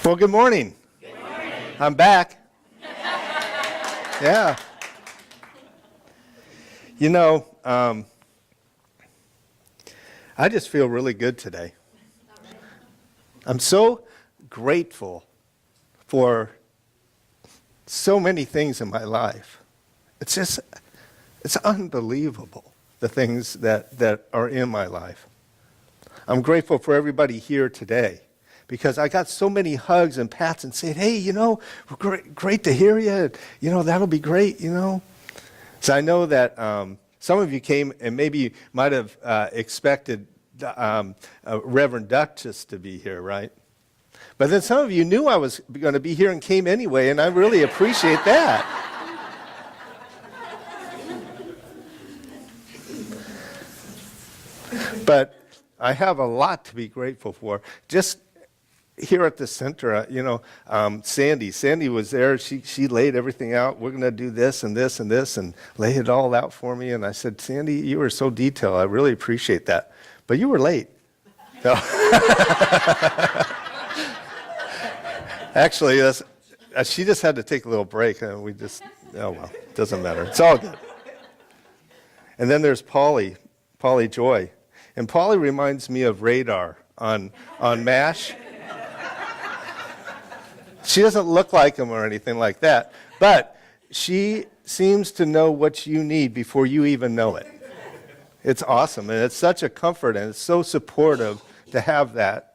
Well, good morning. Good morning. I'm back. Yeah. You know, I just feel really good today. I'm so grateful for so many things in my life. It's unbelievable, the things that are in my life. I'm grateful for everybody here today because I got so many hugs and pats and saying, hey, great to hear you. That'll be great, So I know that some of you came and maybe might have expected Reverend Duchess to be here, right? But then some of you knew I was going to be here and came anyway, and I really appreciate that. But I have a lot to be grateful for. Just here at the center, Sandy was there. She laid everything out. We're going to do this and this and this and lay it all out for me. And I said, Sandy, you were so detailed. I really appreciate that. But you were late. No. Actually, she just had to take a little break. And it doesn't matter. It's all good. And then there's Polly Joy. And Polly reminds me of Radar on MASH. She doesn't look like him or anything like that, but she seems to know what you need before you even know it. It's awesome, and it's such a comfort, and it's so supportive to have that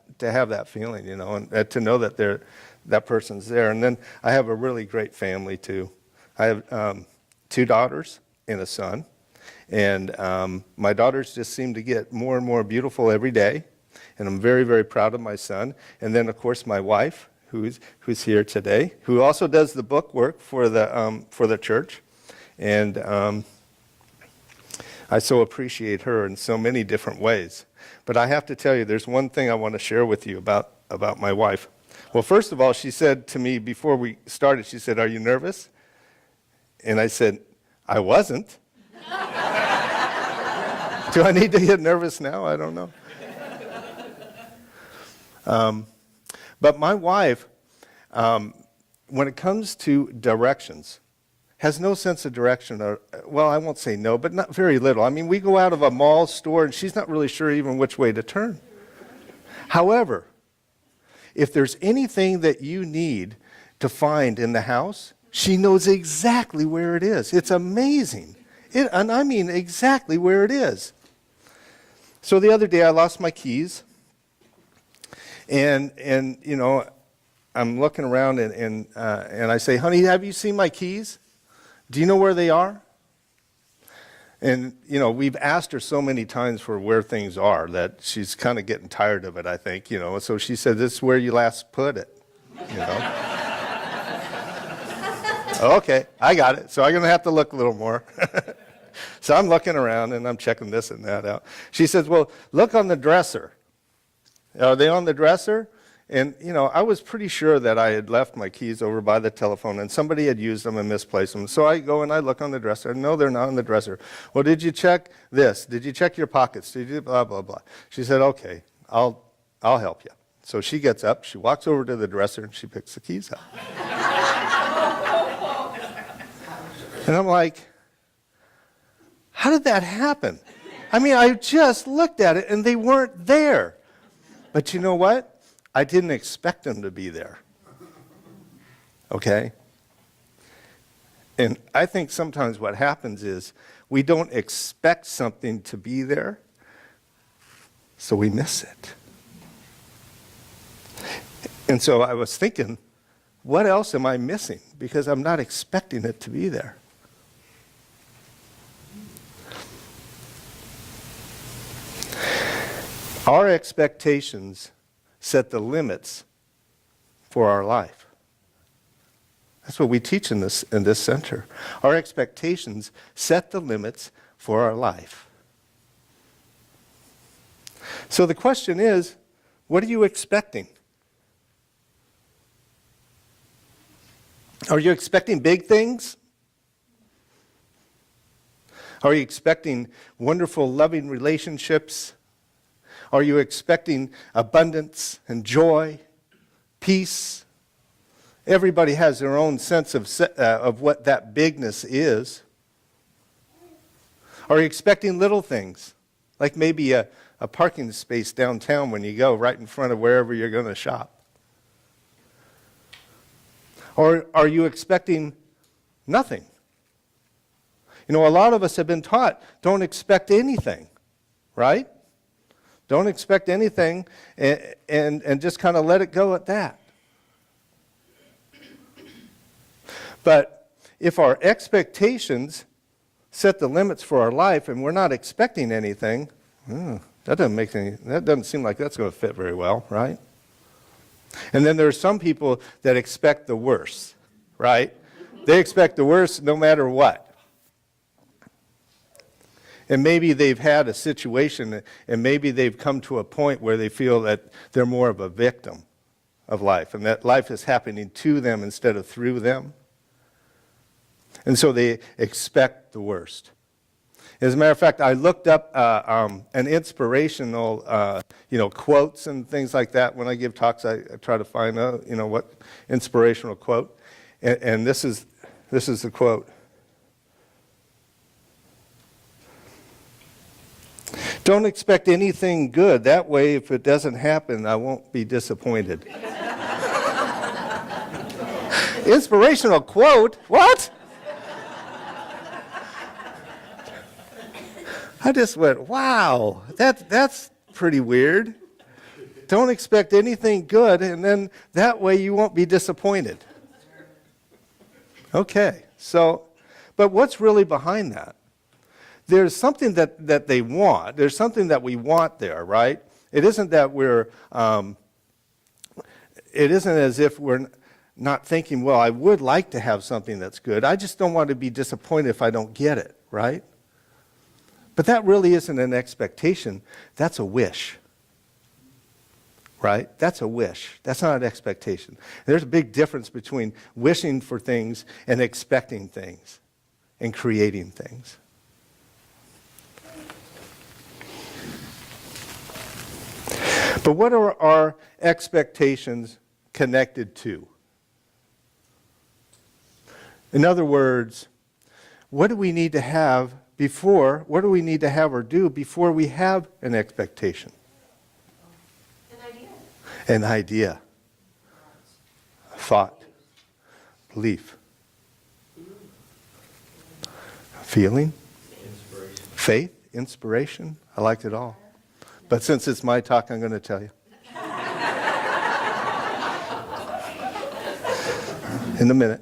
feeling, and to know that that person's there. And then I have a really great family too. I have 2 daughters and a son. And my daughters just seem to get more and more beautiful every day. And I'm very, very proud of my son. And then, of course, my wife, who's here today, who also does the book work for the church. And I so appreciate her in so many different ways. But I have to tell you, there's one thing I want to share with you about my wife. Well, first of all, she said to me before we started, she said, "Are you nervous?" And I said, "I wasn't." Do I need to get nervous now? I don't know. But my wife, when it comes to directions, has no sense of direction. Well, I won't say no, but not very little. I mean, we go out of a mall store, and she's not really sure even which way to turn. However, if there's anything that you need to find in the house, she knows exactly where it is. It's amazing. And I mean exactly where it is. So the other day I lost my keys, and I'm looking around and I say, "Honey, have you seen my keys? Do you know where they are?" And we've asked her so many times for where things are that she's kind of getting tired of it, I think. So she said, "This is where you last put it." Okay, I got it. So I'm going to have to look a little more. So I'm looking around, and I'm checking this and that out. She says, "Well, look on the dresser." Are they on the dresser? And, I was pretty sure that I had left my keys over by the telephone, and somebody had used them and misplaced them. So I go and I look on the dresser. No, they're not on the dresser. "Well, did you check this? Did you check your pockets? Did you blah, blah, blah?" She said, "Okay, I'll help you." So she gets up, she walks over to the dresser, and she picks the keys up. And I'm like, how did that happen? I mean, I just looked at it, and they weren't there. But you know what? I didn't expect them to be there. Okay? And I think sometimes what happens is we don't expect something to be there, so we miss it. And so I was thinking, what else am I missing? Because I'm not expecting it to be there. Our expectations set the limits for our life. That's what we teach in this center. Our expectations set the limits for our life. So the question is, what are you expecting? Are you expecting big things? Are you expecting wonderful, loving relationships? Are you expecting abundance and joy, peace? Everybody has their own sense of what that bigness is. Are you expecting little things, like maybe a parking space downtown when you go, right in front of wherever you're going to shop? Or are you expecting nothing? You know, a lot of us have been taught, don't expect anything, right? Don't expect anything and just kind of let it go at that. But if our expectations set the limits for our life and we're not expecting anything, that doesn't seem like that's going to fit very well, right? And then there are some people that expect the worst, right? They expect the worst no matter what. And maybe they've had a situation and maybe they've come to a point where they feel that they're more of a victim of life and that life is happening to them instead of through them. And so they expect the worst. As a matter of fact, I looked up an inspirational, quotes and things like that. When I give talks, I try to find out, what inspirational quote. And this is the quote. Don't expect anything good. That way, if it doesn't happen, I won't be disappointed. Inspirational quote? What? I just went, wow, that's pretty weird. Don't expect anything good, and then that way you won't be disappointed. Okay, but what's really behind that? There's something that they want. There's something that we want there, right? It isn't that it isn't as if we're not thinking, well, I would like to have something that's good. I just don't want to be disappointed if I don't get it, right? But that really isn't an expectation. That's a wish, right? That's a wish. That's not an expectation. There's a big difference between wishing for things and expecting things and creating things. But what are our expectations connected to? In other words, what do we need to have what do we need to have or do before we have an expectation? An idea. Thought. Belief. Feeling. Faith. Inspiration. I liked it all. But since it's my talk, I'm going to tell you. In a minute.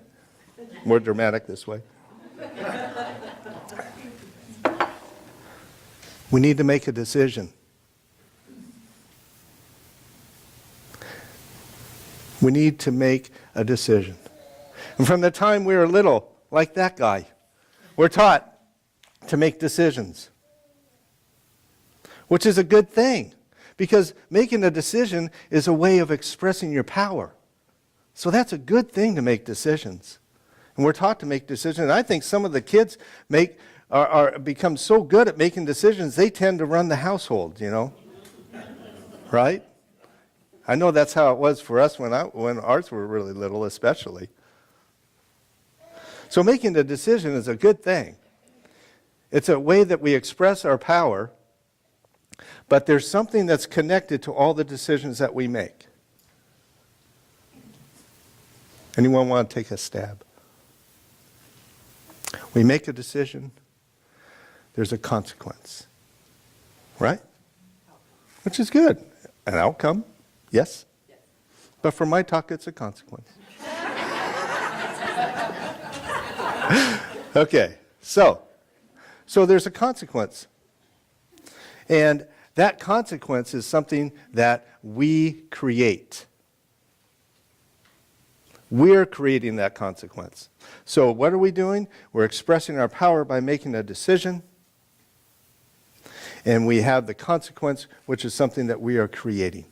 More dramatic this way. We need to make a decision. We need to make a decision. And from the time we were little, like that guy, we're taught to make decisions, which is a good thing, because making a decision is a way of expressing your power. So that's a good thing to make decisions. And we're taught to make decisions. And I think some of the kids become so good at making decisions, they tend to run the household, right? I know that's how it was for us when ours were really little, especially. So making a decision is a good thing. It's a way that we express our power, but there's something that's connected to all the decisions that we make. Anyone want to take a stab? We make a decision, there's a consequence, right? Which is good. An outcome, yes. But for my talk, it's a consequence. Okay, so there's a consequence. And that consequence is something that we create. We're creating that consequence. So what are we doing? We're expressing our power by making a decision. And we have the consequence, which is something that we are creating.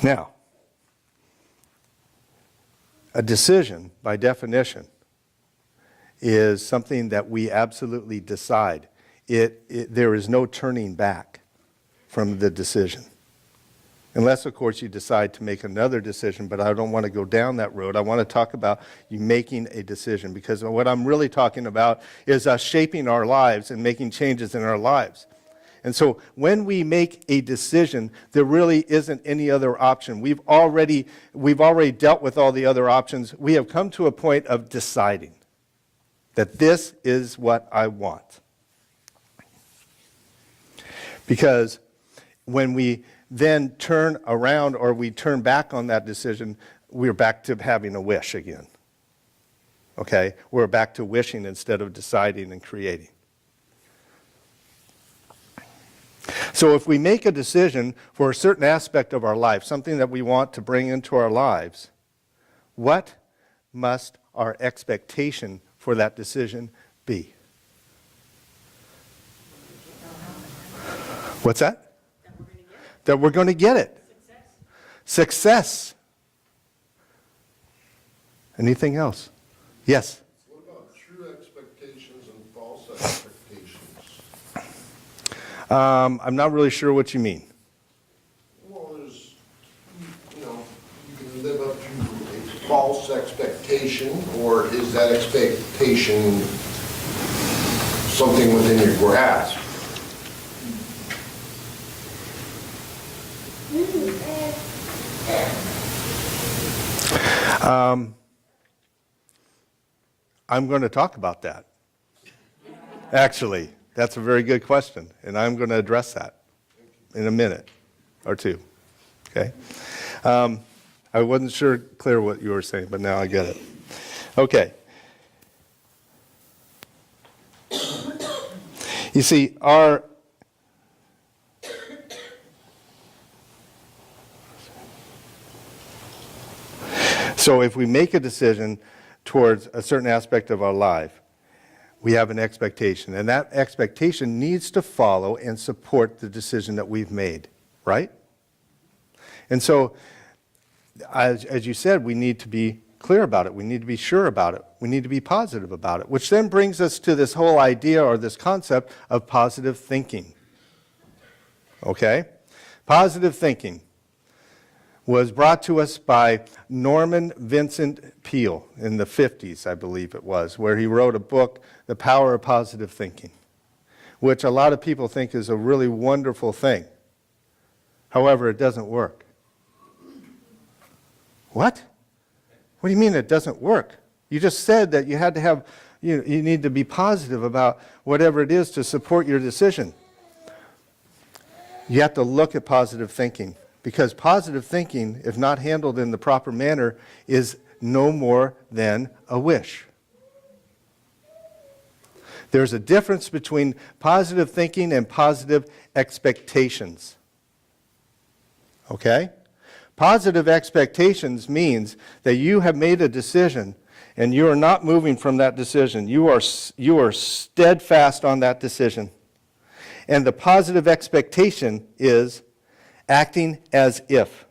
Now, a decision, by definition, is something that we absolutely decide. there is no turning back from the decision. Unless, of course, you decide to make another decision, but I don't want to go down that road. I want to talk about you making a decision, because what I'm really talking about is us shaping our lives and making changes in our lives. And so when we make a decision, there really isn't any other option. We've already dealt with all the other options. We have come to a point of deciding that this is what I want. Because when we then turn around or we turn back on that decision, we're back to having a wish again. Okay? We're back to wishing instead of deciding and creating. So if we make a decision for a certain aspect of our life, something that we want to bring into our lives, what must our expectation for that decision be? What's that? That we're going to get it. Success. Anything else? Yes? What about true expectations and false expectations? I'm not really sure what you mean. Well, there's, you can live up to a false expectation, or is that expectation something within your grasp? I'm going to talk about that. Actually, that's a very good question, and I'm going to address that in a minute or two. Okay? I wasn't clear what you were saying, but now I get it. Okay. You see, so if we make a decision towards a certain aspect of our life, we have an expectation, and that expectation needs to follow and support the decision that we've made, right? And so, as you said, we need to be clear about it. We need to be sure about it. We need to be positive about it, which then brings us to this whole idea or this concept of positive thinking. Okay? Positive thinking was brought to us by Norman Vincent Peale in the 50s, I believe it was, where he wrote a book, The Power of Positive Thinking, which a lot of people think is a really wonderful thing. However, it doesn't work. What? What do you mean it doesn't work? You just said that you had to have, you need to be positive about whatever it is to support your decision. You have to look at positive thinking. Because positive thinking, if not handled in the proper manner, is no more than a wish. There's a difference between positive thinking and positive expectations. Okay? Positive expectations means that you have made a decision and you are not moving from that decision. You are steadfast on that decision. And the positive expectation is acting as if.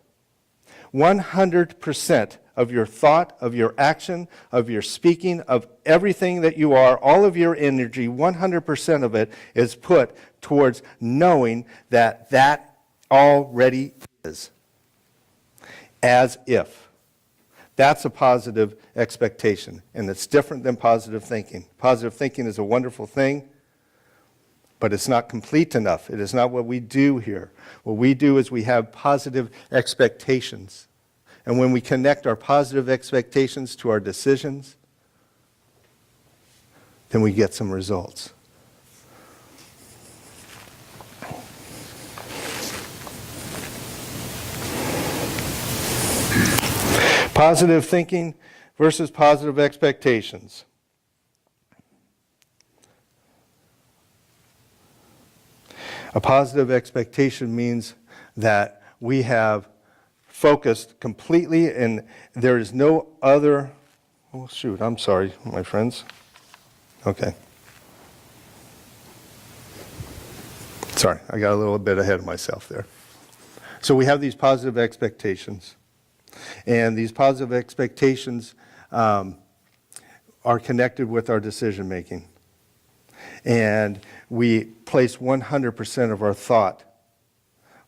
100% of your thought, of your action, of your speaking, of everything that you are, all of your energy, 100% of it is put towards knowing that that already is. As if. That's a positive expectation, and it's different than positive thinking. Positive thinking is a wonderful thing, but it's not complete enough. It is not what we do here. What we do is we have positive expectations. And when we connect our positive expectations to our decisions, then we get some results. Positive thinking versus positive expectations. A positive expectation means that we have focused completely and there is no other, oh shoot, I'm sorry, my friends. Okay. Sorry, I got a little bit ahead of myself there. So we have these positive expectations. And these positive expectations are connected with our decision making. and we place 100% of our thought,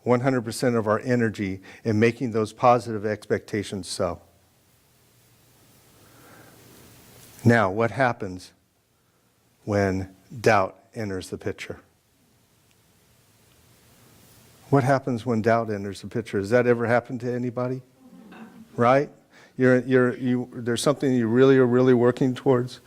100% of our energy in making those positive expectations so. Now, what happens when doubt enters the picture? What happens when doubt enters the picture? Has that ever happened to anybody? Right? There's something you really are really working towards,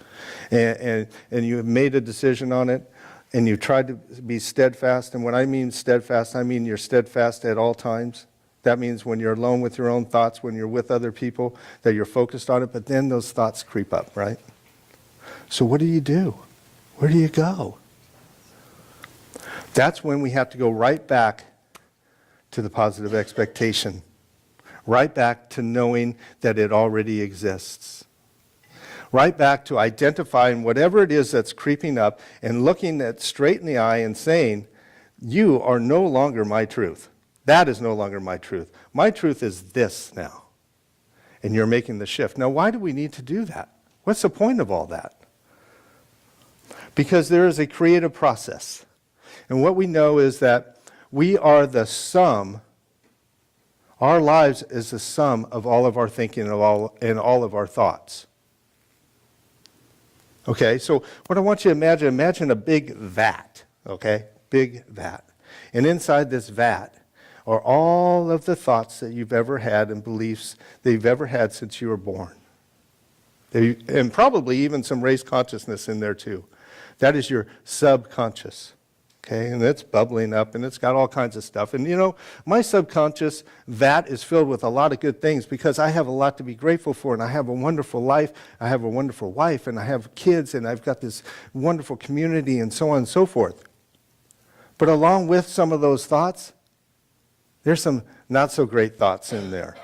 and you have made a decision on it, and you tried to be steadfast. And when I mean steadfast, I mean you're steadfast at all times. That means when you're alone with your own thoughts, when you're with other people, that you're focused on it, but then those thoughts creep up, right? So what do? Where do you go? That's when we have to go right back to the positive expectation. Right back to knowing that it already exists. Right back to identifying whatever it is that's creeping up and looking it straight in the eye and saying, you are no longer my truth. That is no longer my truth. My truth is this now. And you're making the shift. Now, why do we need to do that? What's the point of all that? Because there is a creative process. And what we know is that we are the sum. Our lives is the sum of all of our thinking and all of our thoughts. Okay, so what I want you to imagine a big vat, okay? Big vat. And inside this vat are all of the thoughts that you've ever had and beliefs that you've ever had since you were born. And probably even some race consciousness in there too. That is your subconscious. Okay, and it's bubbling up, and it's got all kinds of stuff. And you know, my subconscious vat is filled with a lot of good things because I have a lot to be grateful for, and I have a wonderful life, I have a wonderful wife, and I have kids, and I've got this wonderful community, and so on and so forth. But along with some of those thoughts, there's some not so great thoughts in there.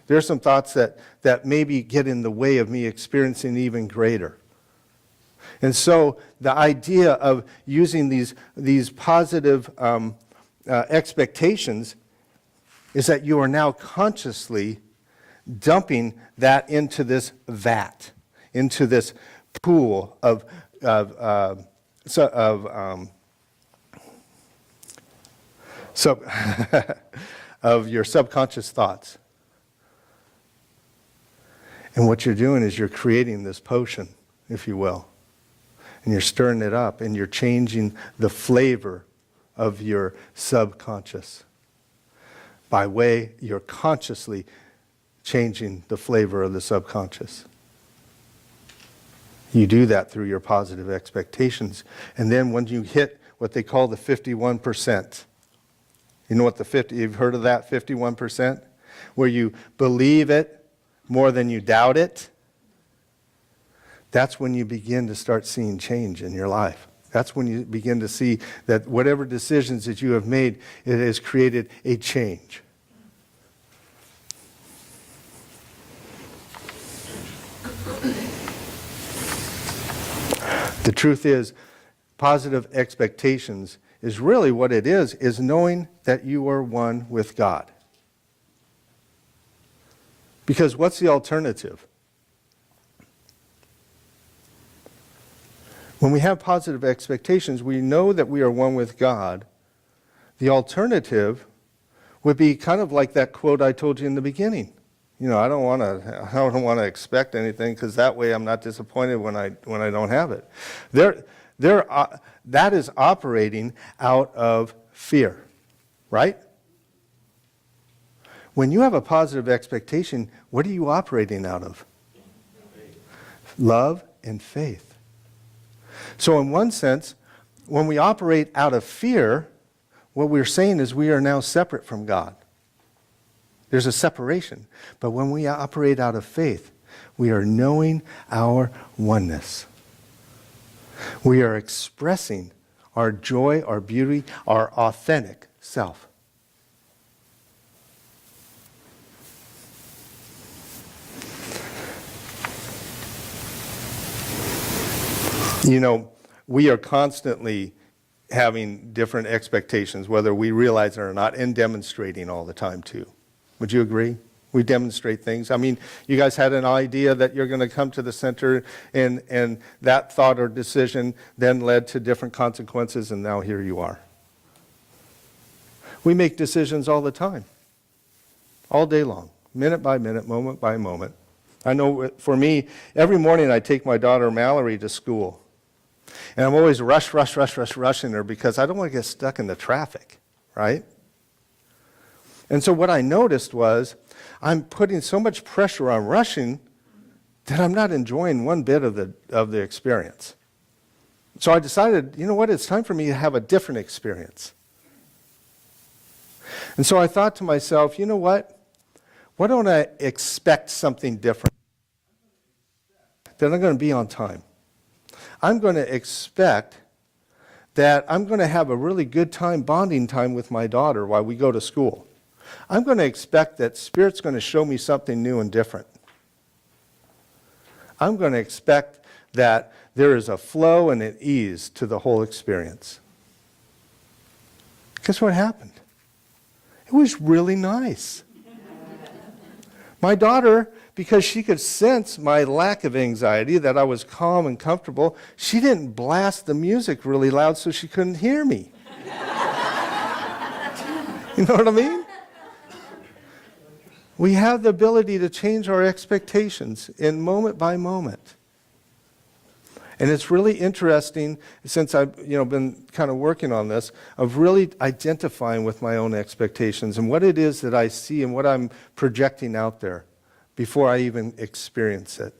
There's some thoughts that maybe get in the way of me experiencing even greater. And so the idea of using these positive expectations is that you are now consciously dumping that into this vat, into this pool of your subconscious thoughts. And what you're doing is you're creating this potion, if you will. And you're stirring it up, and you're changing the flavor of your subconscious. By way, you're consciously changing the flavor of the subconscious. You do that through your positive expectations. And then when you hit what they call the 51%, you know what you've heard of that 51%? Where you believe it more than you doubt it. That's when you begin to start seeing change in your life. That's when you begin to see that whatever decisions that you have made, it has created a change. The truth is, positive expectations is really what it is knowing that you are one with God. Because what's the alternative? When we have positive expectations, we know that we are one with God. The alternative would be kind of like that quote I told you in the beginning. You know, I don't want to expect anything because that way I'm not disappointed when I don't have it. That is operating out of fear, right? When you have a positive expectation, what are you operating out of? Love and faith. So in one sense, when we operate out of fear, what we're saying is we are now separate from God. There's a separation. But when we operate out of faith, we are knowing our oneness. We are expressing our joy, our beauty, our authentic self. You know, we are constantly having different expectations, whether we realize it or not, and demonstrating all the time too. Would you agree? We demonstrate things. I mean, you guys had an idea that you're going to come to the center, and that thought or decision then led to different consequences, and now here you are. We make decisions all the time, all day long, minute by minute, moment by moment. I know for me, every morning I take my daughter Mallory to school, and I'm always rushing her because I don't want to get stuck in the traffic, right? And so what I noticed was I'm putting so much pressure on rushing that I'm not enjoying one bit of the experience. So I decided, you know what, it's time for me to have a different experience. And so I thought to myself, you know what? Why don't I expect something different? That I'm going to be on time. I'm going to expect that I'm going to have a really good time, bonding time with my daughter while we go to school. I'm going to expect that Spirit's going to show me something new and different. I'm going to expect that there is a flow and an ease to the whole experience. Guess what happened? It was really nice. My daughter, because she could sense my lack of anxiety, that I was calm and comfortable, she didn't blast the music really loud so she couldn't hear me. You know what I mean? We have the ability to change our expectations in moment by moment. And it's really interesting, since I've been kind of working on this, of really identifying with my own expectations and what it is that I see and what I'm projecting out there before I even experience it.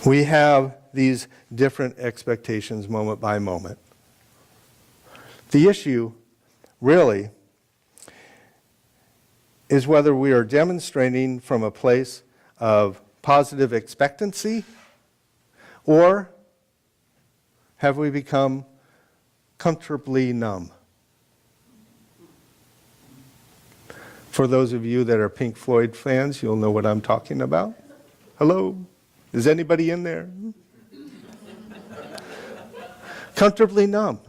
We have these different expectations moment by moment. The issue, really, is whether we are demonstrating from a place of positive expectancy, or have we become comfortably numb? For those of you that are Pink Floyd fans, you'll know what I'm talking about. Hello? Is anybody in there? Comfortably numb.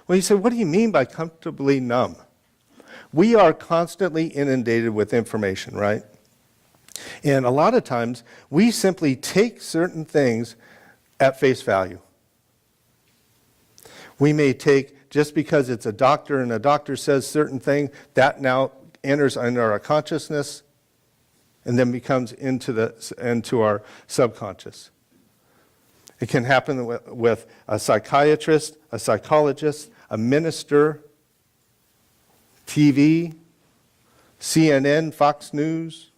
Well, you say, what do you mean by comfortably numb? We are constantly inundated with information, right? And a lot of times, we simply take certain things at face value. We may take, just because it's a doctor and a doctor says certain thing, that now enters into our consciousness and then becomes into our subconscious. It can happen with a psychiatrist, a psychologist, a minister, TV, CNN, Fox News,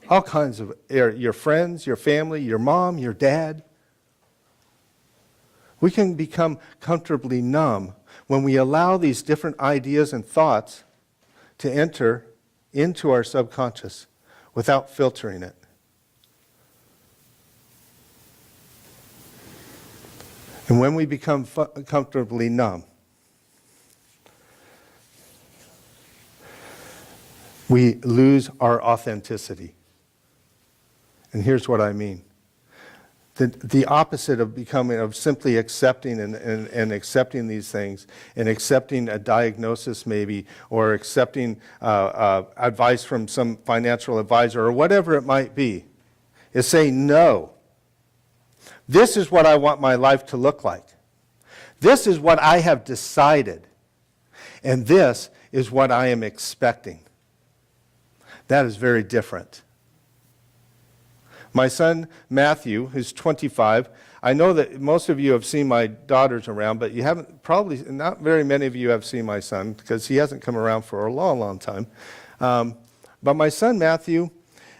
all kinds of, your friends, your family, your mom, your dad. We can become comfortably numb when we allow these different ideas and thoughts to enter into our subconscious without filtering it. And when we become comfortably numb, we lose our authenticity. And here's what I mean. The opposite of simply accepting and accepting these things, and accepting a diagnosis maybe, or accepting advice from some financial advisor or whatever it might be, is saying, no, this is what I want my life to look like. This is what I have decided. And this is what I am expecting. That is very different. My son, Matthew, who's 25, I know that most of you have seen my daughters around, but you haven't, probably not very many of you have seen my son, because he hasn't come around for a long, long time. But my son, Matthew,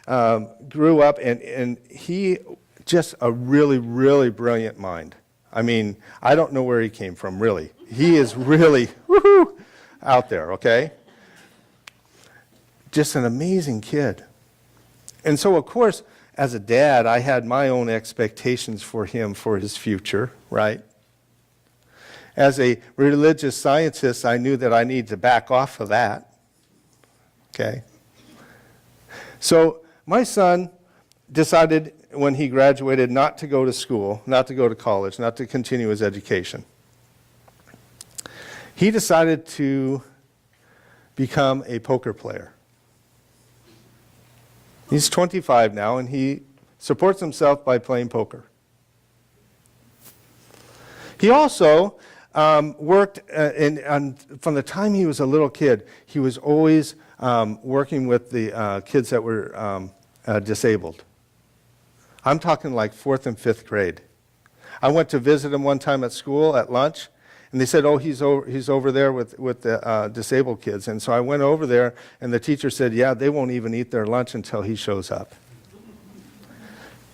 grew up, and he just a really, really brilliant mind. I mean, I don't know where he came from, really. He is really out there, okay? Just an amazing kid. And so, of course, as a dad, I had my own expectations for him, for his future, right? As a religious scientist, I knew that I needed to back off of that, okay? So my son decided when he graduated not to go to school, not to go to college, not to continue his education. He decided to become a poker player. He's 25 now, and he supports himself by playing poker. He also worked, from the time he was a little kid, he was always working with the kids that were disabled. I'm talking like 4th and 5th grade. I went to visit him one time at school at lunch, and they said, oh, he's over there with the disabled kids. And so I went over there, and the teacher said, yeah, they won't even eat their lunch until he shows up.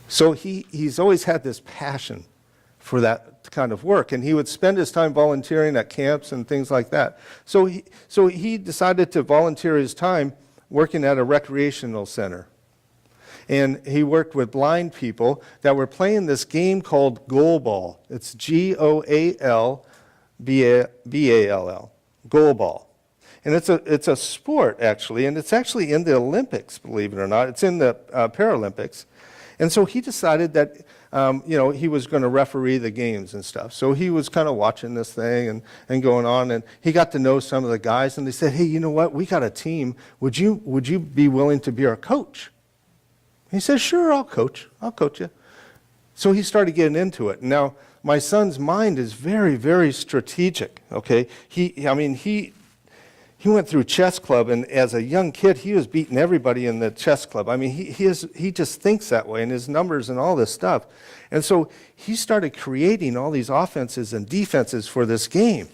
So he's always had this passion for that kind of work, and he would spend his time volunteering at camps and things like that. So he decided to volunteer his time working at a recreational center. And he worked with blind people that were playing this game called goal ball. It's Goalball, goal ball. And it's a sport, actually, and it's actually in the Olympics, believe it or not. It's in the Paralympics. And so he decided that, he was going to referee the games and stuff. So he was kind of watching this thing and going on, and he got to know some of the guys, and they said, hey, you know what, we got a team. Would you be willing to be our coach? He said, sure, I'll coach you. So he started getting into it. Now, my son's mind is very, very strategic, okay? He went through chess club, and as a young kid, he was beating everybody in the chess club. I mean, he just thinks that way, and his numbers and all this stuff. And so he started creating all these offenses and defenses for this game.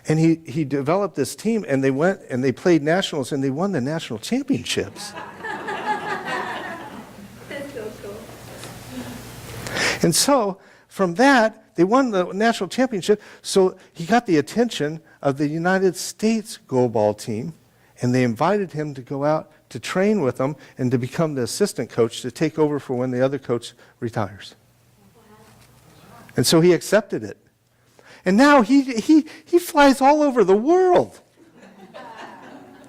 And he developed this team, and they went and they played nationals, and they won the national championships. That's so cool. And so from that, they won the national championship. So he got the attention of the United States goalball team, and they invited him to go out to train with them and to become the assistant coach to take over for when the other coach retires. And so he accepted it. And now he flies all over the world.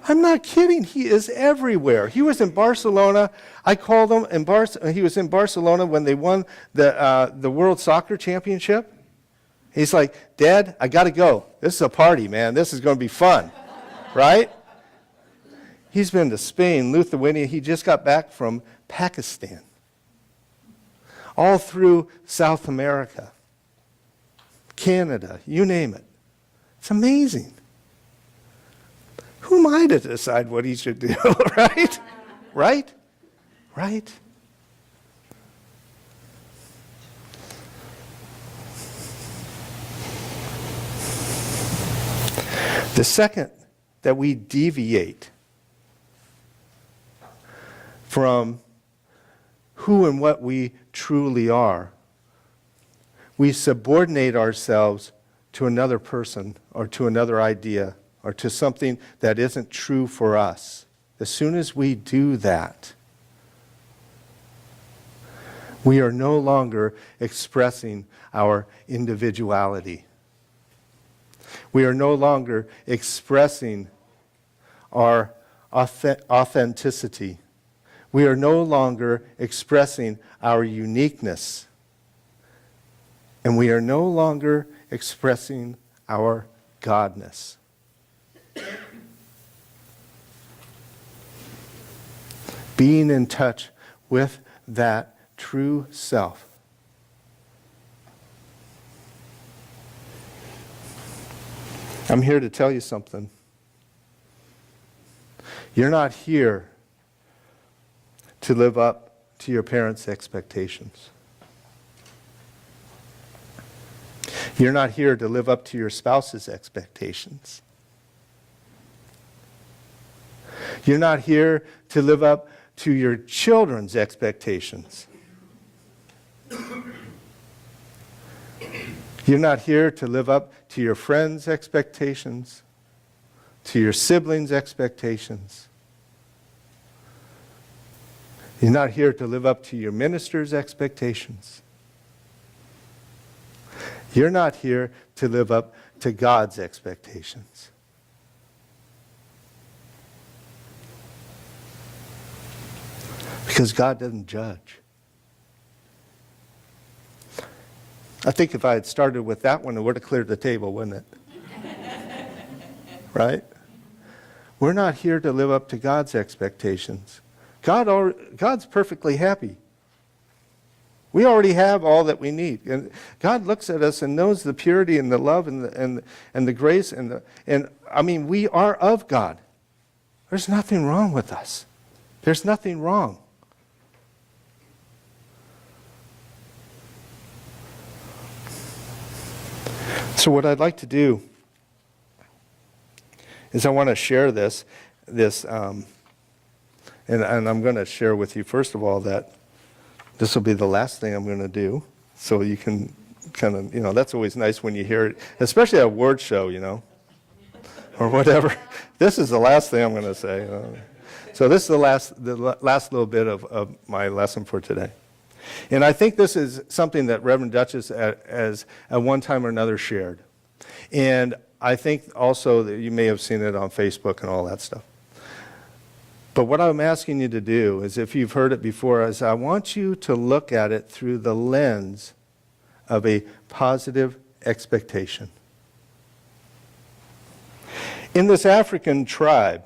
I'm not kidding. He is everywhere. He was in Barcelona. I called him, he was in Barcelona when they won the World Soccer Championship. He's like, Dad, I got to go. This is a party, man. This is going to be fun, right? He's been to Spain, Lithuania. He just got back from Pakistan. All through South America, Canada, you name it. It's amazing. Who am I to decide what he should do, right? Right? Right? The second that we deviate from who and what we truly are, we subordinate ourselves to another person or to another idea or to something that isn't true for us. As soon as we do that, we are no longer expressing our individuality. We are no longer expressing our authenticity. We are no longer expressing our uniqueness. And we are no longer expressing our godness. Being in touch with that true self. I'm here to tell you something. You're not here to live up to your parents' expectations. You're not here to live up to your spouse's expectations. You're not here to live up to your children's expectations. You're not here to live up to your friends' expectations, to your siblings' expectations. You're not here to live up to your minister's expectations. You're not here to live up to God's expectations. Because God doesn't judge. I think if I had started with that one, it would have cleared the table, wouldn't it? right? We're not here to live up to God's expectations. God's perfectly happy. We already have all that we need. And God looks at us and knows the purity and the love and the grace and I mean, we are of God. There's nothing wrong with us. There's nothing wrong. So what I'd like to do is I want to share this and I'm going to share with you, first of all, that this will be the last thing I'm going to do. So you can kind of, that's always nice when you hear it, especially at a award show, or whatever. This is the last thing I'm going to say. So this is the last little bit of my lesson for today. And I think this is something that Reverend Duchess as at one time or another shared. And I think also that you may have seen it on Facebook and all that stuff. But what I'm asking you to do is, if you've heard it before, is I want you to look at it through the lens of a positive expectation. In this African tribe,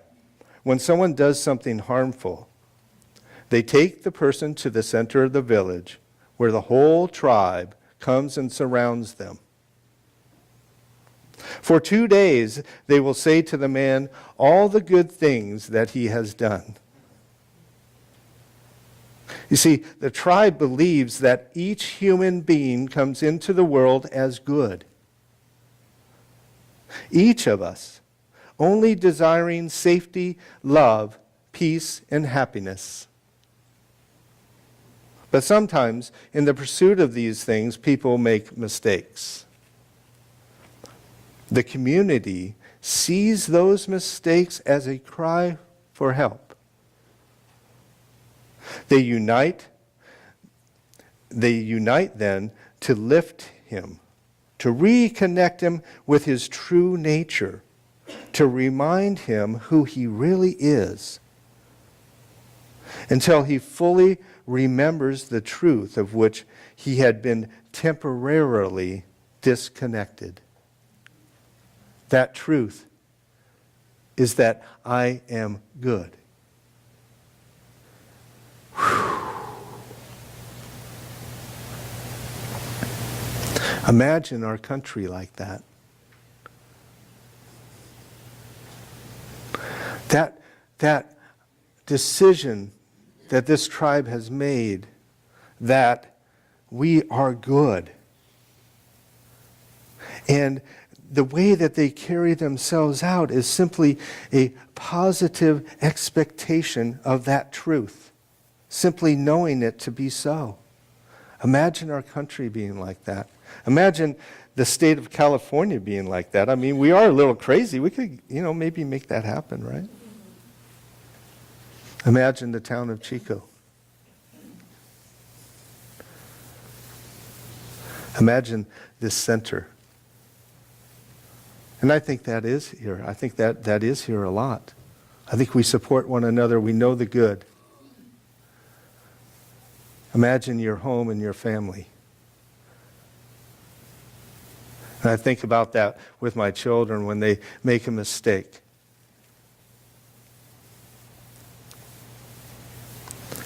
when someone does something harmful, they take the person to the center of the village where the whole tribe comes and surrounds them. For 2 days, they will say to the man all the good things that he has done. You see, the tribe believes that each human being comes into the world as good. Each of us, only desiring safety, love, peace, and happiness. But sometimes, in the pursuit of these things, people make mistakes. The community sees those mistakes as a cry for help. They unite then to lift him, to reconnect him with his true nature, to remind him who he really is, until he fully remembers the truth of which he had been temporarily disconnected. That truth is that I am good. Whew. Imagine our country like that. That decision that this tribe has made, that we are good. And the way that they carry themselves out is simply a positive expectation of that truth, simply knowing it to be so. Imagine our country being like that. Imagine the state of California being like that. I mean, we are a little crazy. We could, maybe make that happen, right? Imagine the town of Chico. Imagine this center. And I think that is here. I think that is here a lot. I think we support one another. We know the good. Imagine your home and your family. And I think about that with my children when they make a mistake.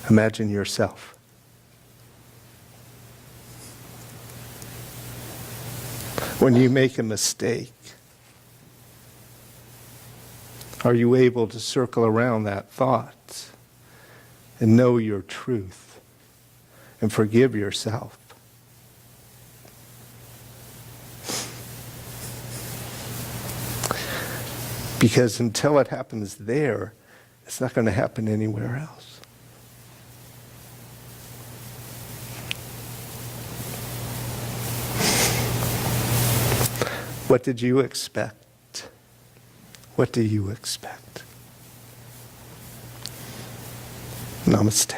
Imagine yourself. When you make a mistake, are you able to circle around that thought and know your truth and forgive yourself? Because until it happens there, it's not going to happen anywhere else. What did you expect? What do you expect? Namaste.